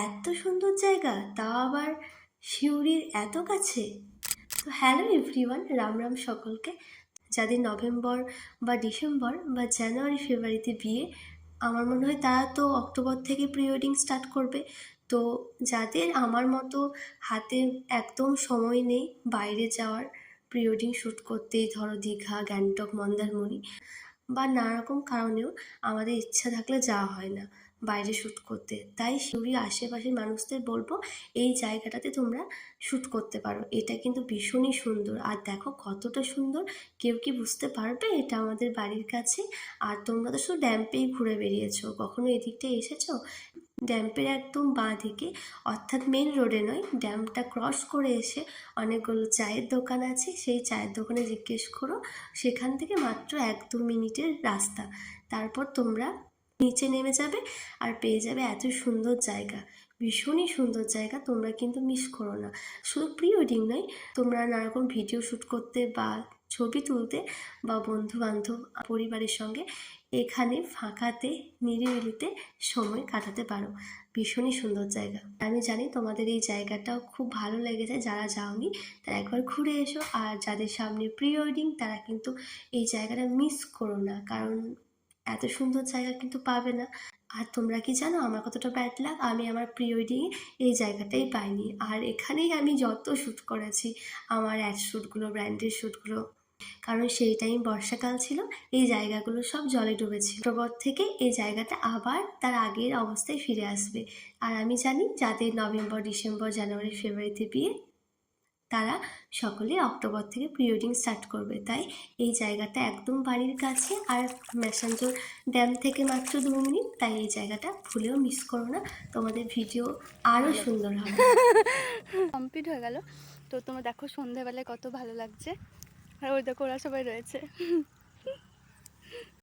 এত সুন্দর জায়গা, তাও আবার সিউড়ির এত কাছে। তো হ্যালো এভরিওয়ান, রাম রাম সকলকে। যাদের নভেম্বর বা ডিসেম্বর বা জানুয়ারি ফেব্রুয়ারিতে বিয়ে, আমার মনে হয় তারা তো অক্টোবর থেকে প্রি ওয়েডিং স্টার্ট করবে। তো যাদের আমার মতো হাতে একদম সময় নেই বাইরে যাওয়ার, প্রি ওয়েডিং শ্যুট করতেই ধরো দীঘা, গ্যাংটক, মন্দারমণি বা নানা রকম কারণেও আমাদের ইচ্ছা থাকলে যাওয়া হয় না বাইরে শ্যুট করতে, তাই সিউড়ির আশেপাশের মানুষদের বলবো এই জায়গাটাতে তোমরা শ্যুট করতে পারো। এটা কিন্তু ভীষণই সুন্দর, আর দেখো কতটা সুন্দর। কেউ কি বুঝতে পারবে এটা আমাদের বাড়ির কাছে? আর তোমরা তো শুধু ড্যাম্পেই ঘুরে বেরিয়েছো, কখনো এদিকটা এসেছো? ড্যাম্পের একদম বাঁ দিকে, অর্থাৎ মেন রোডে নয়, ড্যামটা ক্রস করে এসে অনেকগুলো চায়ের দোকান আছে। সেই চায়ের দোকানে জিজ্ঞেস করো, সেখান থেকে মাত্র 1-2 মিনিটের রাস্তা। তারপর তোমরা নিচে নেমে যাবে আর পেয়ে যাবে এত সুন্দর জায়গা, ভীষণই সুন্দর জায়গা। তোমরা কিন্তু মিস করো না। শুধু প্রি ওয়েডিং নয়, তোমরা নানারকম ভিডিও শ্যুট করতে বা ছবি তুলতে বা বন্ধু বান্ধব পরিবারের সঙ্গে এখানে ফাঁকাতে নিরিবিলিতে সময় কাটাতে পারো। ভীষণই সুন্দর জায়গা। আমি জানি তোমাদের এই জায়গাটাও খুব ভালো লেগেছে, যারা যাওনি তারা একবার ঘুরে এসো। আর যাদের সামনে প্রি ওয়েডিং তারা কিন্তু এই জায়গাটা মিস করো না, কারণ এত সুন্দর জায়গা কিন্তু পাবে না। আর তোমরা কি জানো আমার কতটা ব্যাড লাক, আমি আমার প্রি ওয়েডিংয়ে এই জায়গাটাই পাইনি। আর এখানেই আমি যত শ্যুট করেছি, আমার অ্যাড শ্যুটগুলো, ব্র্যান্ডের শ্যুটগুলো, কারণ সেই টাইম বর্ষাকাল ছিল, এই জায়গাগুলো সব জলে ডুবেছিল। অক্টোবর থেকে এই জায়গাটা আবার তার আগের অবস্থায় ফিরে আসবে। আর আমি জানি যাদের নভেম্বর, ডিসেম্বর, জানুয়ারি, ফেব্রুয়ারিতে বিয়ে, তারা সকলে অক্টোবর থেকে প্রি ওয়েডিং স্টার্ট করবে। তাই এই জায়গাটা একদম বাড়ির কাছে, আর ম্যাসাঞ্জোর ড্যাম থেকে মাত্র 2 মিনিট। তাই এই জায়গাটা ভুলেও মিস করো না, তোমাদের ভিডিও আরও সুন্দর হবে। কমপ্লিট হয়ে গেল। তো তোমরা দেখো সন্ধ্যাবেলায় কত ভালো লাগছে, আর ওই দেখো ওরা সবাই রয়েছে।